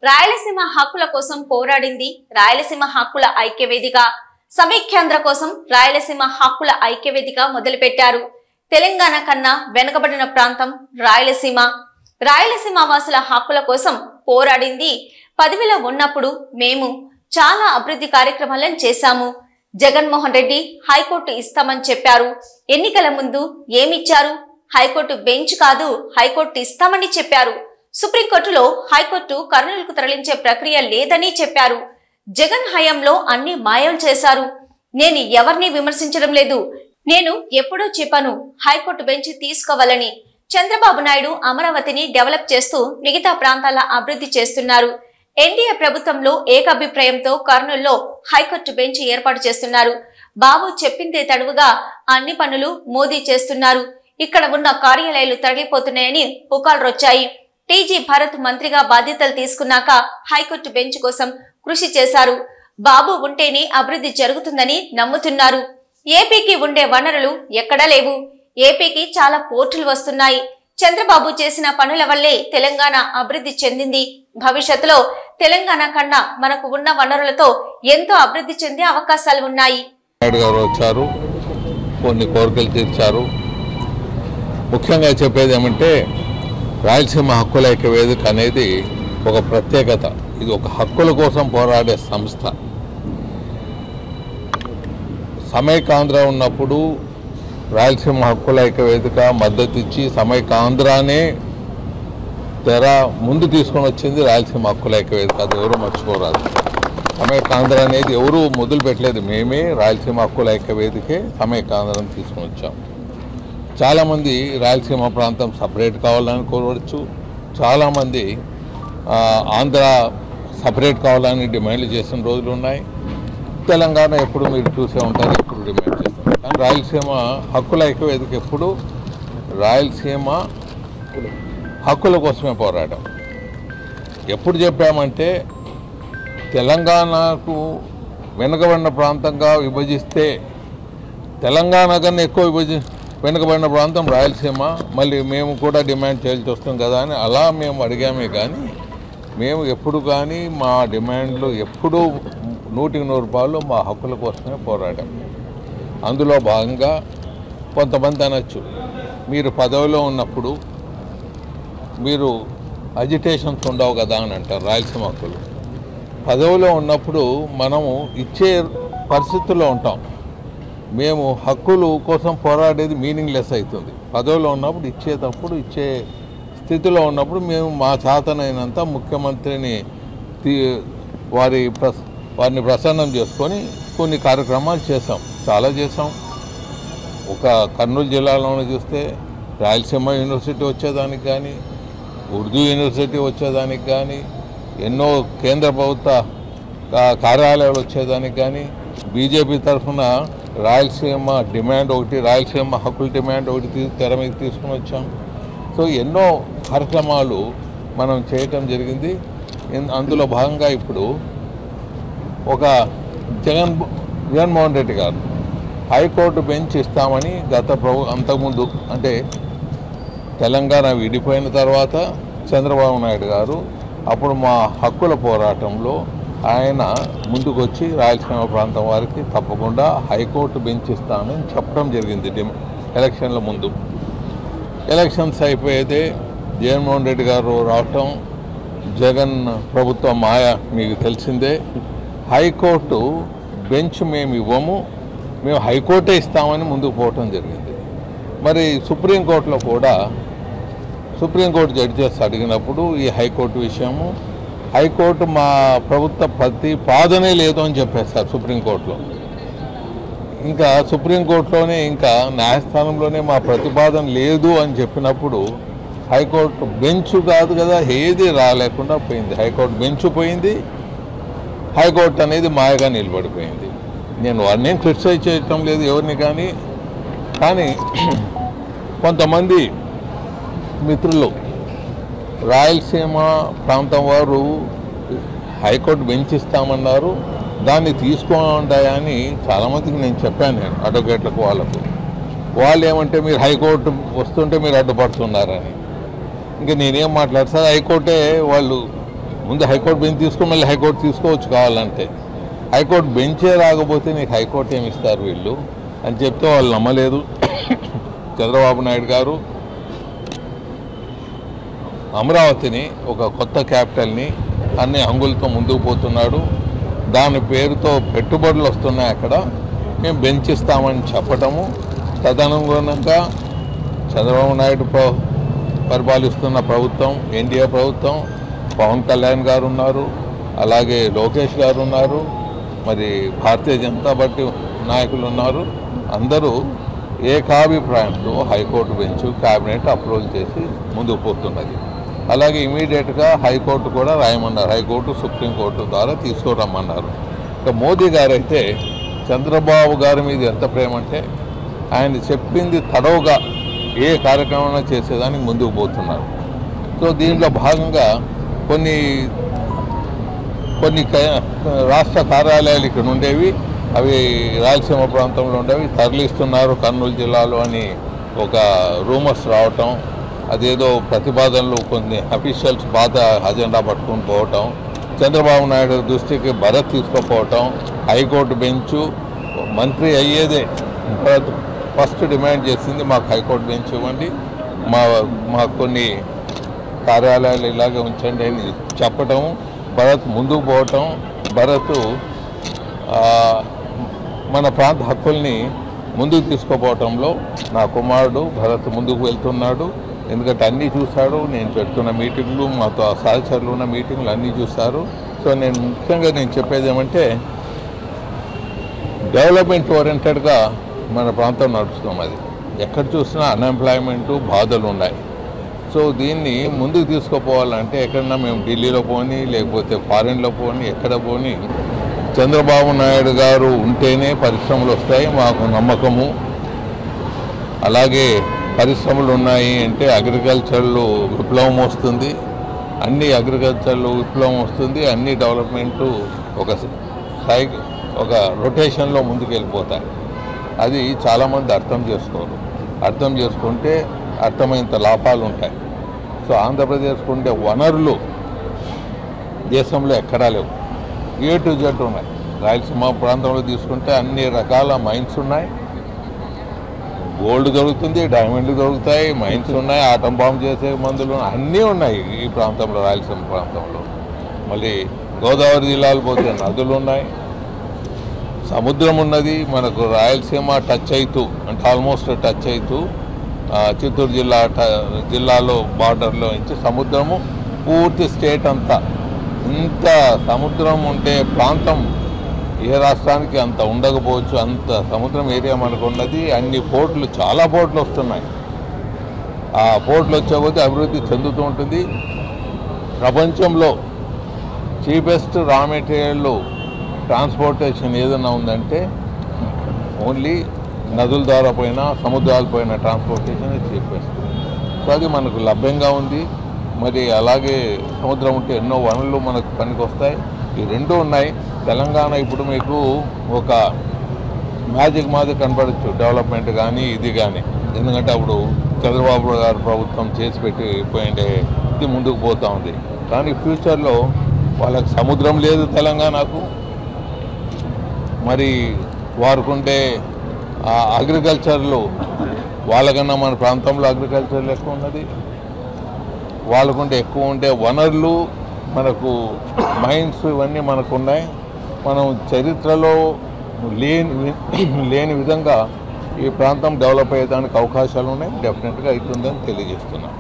రాయలసీమ హక్కుల కోసం పోరాడింది రాయలసీమ హక్కుల ఐక్యవేదిక. సమైక్యాంధ్ర కోసం రాయలసీమ హక్కుల ఐక్యవేదిక మొదలుపెట్టారు. తెలంగాణ కన్నా వెనుకబడిన ప్రాంతం రాయలసీమ. రాయలసీమ వాసుల హక్కుల కోసం పోరాడింది. పదవిలో ఉన్నప్పుడు మేము చాలా అభివృద్ధి కార్యక్రమాలను చేశాము. జగన్మోహన్ రెడ్డి హైకోర్టు ఇస్తామని చెప్పారు. ఎన్నికల ముందు ఏమిచ్చారు? హైకోర్టు బెంచ్ కాదు, హైకోర్టు ఇస్తామని చెప్పారు. సుప్రీంకోర్టులో హైకోర్టు కర్నూలుకు తరలించే ప్రక్రియ లేదని చెప్పారు. జగన్ హయాంలో అన్ని మాయం చేశారు. నేను ఎవరిని విమర్శించడం లేదు. నేను ఎప్పుడూ చెప్పాను హైకోర్టు బెంచ్ తీసుకోవాలని. చంద్రబాబు నాయుడు అమరావతిని డెవలప్ చేస్తూ మిగతా ప్రాంతాల అభివృద్ధి చేస్తున్నారు. ఎన్డీఏ ప్రభుత్వంలో ఏకాభిప్రాయంతో కర్నూలులో హైకోర్టు బెంచ్ ఏర్పాటు చేస్తున్నారు. బాబు చెప్పిందే తడువుగా అన్ని పనులు మోదీ చేస్తున్నారు. ఇక్కడ ఉన్న కార్యాలయాలు తరలిపోతున్నాయని పుకార్లు వచ్చాయి. టీజీ భరత్ మంత్రిగా బాధ్యతలు తీసుకున్నాక హైకోర్టు బెంచ్ కోసం కృషి చేశారు. బాబు ఉంటేనే అభివృద్ధి జరుగుతుందని నమ్ముతున్నారు. ఏపీకి ఉండే వనరులు ఎక్కడా లేవు. ఏపీకి చాలా పోర్టులు వస్తున్నాయి. చంద్రబాబు చేసిన పనుల వల్లే తెలంగాణ అభివృద్ధి చెందింది. భవిష్యత్తులో తెలంగాణ కన్నా మనకు ఉన్న వనరులతో ఎంతో అభివృద్ధి చెందే అవకాశాలు ఉన్నాయి. వచ్చారు, కొన్ని కోరికలు తీర్చారు. ముఖ్యంగా చెప్పేది ఏమంటే రాయలసీమ హక్కుల ఐక్యవేదిక అనేది ఒక ప్రత్యేకత. ఇది ఒక హక్కుల కోసం పోరాడే సంస్థ. సమైకాంధ్ర ఉన్నప్పుడు రాయలసీమ హక్కుల ఐక్యవేదిక మద్దతు ఇచ్చి సమైకాంధ్రానే తెర ముందు తీసుకొని వచ్చింది రాయలసీమ హక్కుల ఐక్యవేదిక. అది ఎవరు మర్చిపోరాదు. సమైకాంధ్ర అనేది ఎవరు మొదలు పెట్టలేదు, మేమే రాయలసీమ హక్కుల ఐక్యవేదికే సమైకాంధ్రను తీసుకొని వచ్చాం. చాలామంది రాయలసీమ ప్రాంతం సపరేట్ కావాలని కోరవచ్చు. చాలామంది ఆంధ్ర సపరేట్ కావాలని డిమాండ్లు చేసిన రోజులు ఉన్నాయి. తెలంగాణ ఎప్పుడు మీరు చూసే ఉంటారు, ఎప్పుడు డిమాండ్ చేస్తారు. కానీ రాయలసీమ హక్కుల ఐక్యవేదిక ఎప్పుడు రాయలసీమ హక్కుల కోసమే పోరాటం. ఎప్పుడు చెప్పామంటే తెలంగాణకు వెనుకబడిన ప్రాంతంగా విభజిస్తే తెలంగాణ కన్నా ఎక్కువ వెనుకబడిన ప్రాంతం రాయలసీమ, మళ్ళీ మేము కూడా డిమాండ్ చేయాల్సి వస్తుంది కదా అని అలా మేము అడిగామే. కానీ మేము ఎప్పుడు కానీ మా డిమాండ్లు ఎప్పుడూ 100% మా హక్కుల కోసమే పోరాటం. అందులో భాగంగా కొంతమంది అనొచ్చు, మీరు పదవిలో ఉన్నప్పుడు మీరు అజిటేషన్స్ ఉండవు కదా అని అంటారు. రాయలసీమ హక్కులు పదవిలో ఉన్నప్పుడు మనము ఇచ్చే పరిస్థితుల్లో ఉంటాం. మేము హక్కుల కోసం పోరాడేది మీనింగ్లెస్ అవుతుంది. పదవిలో ఉన్నప్పుడు ఇచ్చేటప్పుడు ఇచ్చే స్థితిలో ఉన్నప్పుడు మేము మా చేతనైనంత ముఖ్యమంత్రిని వారిని ప్రసన్నం చేసుకొని కొన్ని కార్యక్రమాలు చేసాం, చాలా చేసాం. ఒక కర్నూలు జిల్లాలోనే చూస్తే రాయలసీమ యూనివర్సిటీ వచ్చేదానికి కానీ, ఉర్దూ యూనివర్సిటీ వచ్చేదానికి కానీ, ఎన్నో కేంద్ర ప్రభుత్వ కార్యాలయాలు వచ్చేదానికి కానీ, బీజేపీ తరఫున రాయలసీమ డిమాండ్ ఒకటి, రాయలసీమ హక్కుల డిమాండ్ ఒకటి తెర మీద తీసుకుని వచ్చాం. సో ఎన్నో కార్యక్రమాలు మనం చేయటం జరిగింది. అందులో భాగంగా ఇప్పుడు ఒక జగన్మోహన్ రెడ్డి గారు హైకోర్టు బెంచ్ ఇస్తామని అంతకుముందు అంటే తెలంగాణ విడిపోయిన తర్వాత చంద్రబాబు నాయుడు గారు అప్పుడు మా హక్కుల పోరాటంలో ఆయన ముందుకొచ్చి రాయలసీమ ప్రాంతం వారికి తప్పకుండా హైకోర్టు బెంచ్ ఇస్తామని చెప్పడం జరిగింది. ఎలక్షన్ల ముందు ఎలక్షన్స్ అయిపోయితే జగన్మోహన్ రెడ్డి గారు రావటం, జగన్ ప్రభుత్వం మాయ మీకు తెలిసిందే. హైకోర్టు బెంచ్ మేము ఇవ్వము, మేము హైకోర్టే ఇస్తామని ముందుకు పోవటం జరిగింది. మరి సుప్రీంకోర్టులో కూడా సుప్రీంకోర్టు జడ్జెస్ అడిగినప్పుడు ఈ హైకోర్టు విషయము, హైకోర్టు మా ప్రభుత్వ ప్రతిపాదనే లేదు అని చెప్పేస్తారు సుప్రీంకోర్టులో. ఇంకా సుప్రీంకోర్టులోనే ఇంకా న్యాయస్థానంలోనే మా ప్రతిపాదన లేదు అని చెప్పినప్పుడు హైకోర్టు బెంచ్ కాదు కదా, ఏది రాలేకుండా పోయింది. హైకోర్టు బెంచ్ పోయింది, హైకోర్టు అనేది మాయగా నిలబడిపోయింది. నేను వారిని క్రిటిసైజ్ చేయటం లేదు ఎవరిని, కానీ కొంతమంది మిత్రులు రాయలసీమ ప్రాంతం వారు హైకోర్టు బెంచ్ ఇస్తామన్నారు, దాన్ని తీసుకోండాయని చాలామందికి నేను చెప్పాను. నేను అడ్వకేట్లకు వాళ్ళు ఏమంటే మీరు హైకోర్టు వస్తుంటే మీరు అడ్డుపడుతున్నారని. ఇంకా నేనేం మాట్లాడతాను, హైకోర్టే వాళ్ళు ముందు హైకోర్టు బెంచ్ తీసుకో, మళ్ళీ హైకోర్టు తీసుకోవచ్చు కావాలంటే. హైకోర్టు బెంచే రాకపోతే నీకు హైకోర్టు ఏమి ఇస్తారు వీళ్ళు అని చెప్తే వాళ్ళు నమ్మలేదు. చంద్రబాబు నాయుడు గారు అమరావతిని ఒక కొత్త క్యాపిటల్ని అన్ని హంగులతో ముందుకు పోతున్నాడు. దాని పేరుతో పెట్టుబడులు వస్తున్నాయి, అక్కడ మేము బెంచ్ ఇస్తామని చెప్పటము. తదనుగుణంగా చంద్రబాబు నాయుడు పరిపాలిస్తున్న ప్రభుత్వం, ఎన్డీఏ ప్రభుత్వం, పవన్ కళ్యాణ్ గారు ఉన్నారు, అలాగే లోకేష్ గారు ఉన్నారు, మరి భారతీయ జనతా పార్టీ నాయకులు ఉన్నారు. అందరూ ఏకాభిప్రాయంతో హైకోర్టు బెంచ్ క్యాబినెట్ అప్రూవల్ చేసి ముందుకు పోతున్నది. అలాగే ఇమీడియట్గా హైకోర్టు కూడా రాయమన్నారు, హైకోర్టు సుప్రీంకోర్టు ద్వారా తీసుకురమ్మన్నారు. ఇక మోదీ గారు అయితే చంద్రబాబు గారి మీద ఎంత ప్రేమ అంటే ఆయన చెప్పింది తడవుగా ఏ కార్యక్రమం చేసేదానికి ముందుకు పోతున్నారు. సో దీంట్లో భాగంగా కొన్ని రాష్ట్ర కార్యాలయాలు ఇక్కడ ఉండేవి, అవి రాయలసీమ ప్రాంతంలో ఉండేవి తరలిస్తున్నారు కర్నూలు జిల్లాలో అని ఒక రూమర్స్ రావటం, అదేదో ప్రతిపాదనలు కొన్ని అఫీషియల్స్ పాత అజెండా పట్టుకుని పోవటం, చంద్రబాబు నాయుడు దృష్టికి భరత్ తీసుకుపోవటం, హైకోర్టు బెంచు మంత్రి అయ్యేదే ఫస్ట్ డిమాండ్ చేసింది మాకు హైకోర్టు బెంచ్ ఇవ్వండి, మాకు కొన్ని కార్యాలయాలు ఇలాగే ఉంచండి అని చెప్పటం, భరత్ ముందుకు పోవటం, భరత్ మన ప్రాంత హక్కుల్ని ముందుకు తీసుకుపోవటంలో నా కుమారుడు భరత్ ముందుకు వెళ్తున్నాడు. ఎందుకంటే అన్నీ చూశాడు, నేను పెడుతున్న మీటింగ్లు, మాతో సహచరులు ఉన్న మీటింగ్లు అన్నీ చూశారు. సో నేను ముఖ్యంగా చెప్పేది ఏమంటే డెవలప్మెంట్ ఓరియంటెడ్గా మన ప్రాంతం నడుస్తున్నది. ఎక్కడ చూసినా అన్ఎంప్లాయ్మెంటు బాధలు ఉన్నాయి. సో దీన్ని ముందుకు తీసుకుపోవాలంటే ఎక్కడన్నా మేము ఢిల్లీలో పోని, లేకపోతే ఫారిన్లో పోని, ఎక్కడ పోని చంద్రబాబు నాయుడు గారు ఉంటేనే పరిశ్రమలు వస్తాయి మాకు నమ్మకము. అలాగే పరిశ్రమలు ఉన్నాయి అంటే అగ్రికల్చర్లో విప్లవం వస్తుంది, అన్ని అగ్రికల్చర్లో విప్లవం వస్తుంది, అన్ని డెవలప్మెంటు ఒక రొటేషన్లో ముందుకు వెళ్ళిపోతాయి. అది చాలామంది అర్థం చేసుకోరు. అర్థం చేసుకుంటే అర్థమైనంత లాభాలు ఉంటాయి. సో ఆంధ్రప్రదేశ్కు ఉండే వనరులు దేశంలో ఎక్కడా లేవు, A to Z ఉన్నాయి. రాయలసీమ ప్రాంతంలో తీసుకుంటే అన్ని రకాల మైన్స్ ఉన్నాయి, గోల్డ్ దొరుకుతుంది, డైమండ్లు దొరుకుతాయి, మైన్స్ ఉన్నాయి, ఆటం బాంబు చేసే మందులు అన్నీ ఉన్నాయి ఈ ప్రాంతంలో, రాయలసీమ ప్రాంతంలో. మళ్ళీ గోదావరి జిల్లాలు పోతే నదులు ఉన్నాయి, సముద్రం ఉన్నది. మనకు రాయలసీమ టచ్ అవుతూ అంటే ఆల్మోస్ట్ టచ్ అవుతూ చిత్తూరు జిల్లాలో బార్డర్లో నుంచి సముద్రము పూర్తి స్టేట్ అంతా. ఇంత సముద్రం ఉండే ప్రాంతం ఏ రాష్ట్రానికి అంత ఉండకపోవచ్చు, అంత సముద్రం ఏరియా మనకు ఉన్నది. అన్ని పోర్టులు, చాలా పోర్టులు వస్తున్నాయి. ఆ పోర్టులు వచ్చే కొద్దీ అభివృద్ధి చెందుతూ ఉంటుంది. ప్రపంచంలో చీపెస్ట్ రా మెటీరియల్ ట్రాన్స్పోర్టేషన్ ఏదైనా ఉందంటే ఓన్లీ నదుల ద్వారా పోయినా సముద్రాల పోయిన ట్రాన్స్పోర్టేషన్ చీపెస్ట్. సో అది మనకు లభ్యంగా ఉంది. మరి అలాగే సముద్రం ఉంటే ఎన్నో వనరులు మనకు పనికి వస్తాయి. ఈ రెండు ఉన్నాయి. తెలంగాణ ఇప్పుడు మీకు ఒక మ్యాజిక్ మాదిరి కనపడచ్చు, డెవలప్మెంట్ కానీ ఇది కానీ. ఎందుకంటే అప్పుడు చంద్రబాబు గారు ప్రభుత్వం చేసి పెట్టిపోయిండే ఇది ముందుకు పోతూ ఉంది. కానీ ఫ్యూచర్లో వాళ్ళకి సముద్రం లేదు తెలంగాణకు, మరి వారుకుంటే అగ్రికల్చర్లో వాళ్ళకన్నా మన ప్రాంతంలో అగ్రికల్చర్లో ఎక్కువ ఉన్నది. వాళ్ళకుంటే ఎక్కువ ఉండే వనరులు, మనకు మైన్స్ ఇవన్నీ మనకు ఉన్నాయి. మనం చరిత్రలో లేని విధంగా ఈ ప్రాంతం డెవలప్ అయ్యేదానికి అవకాశాలు ఉన్నాయి. డెఫినెట్గా అవుతుందని తెలియజేస్తున్నాం.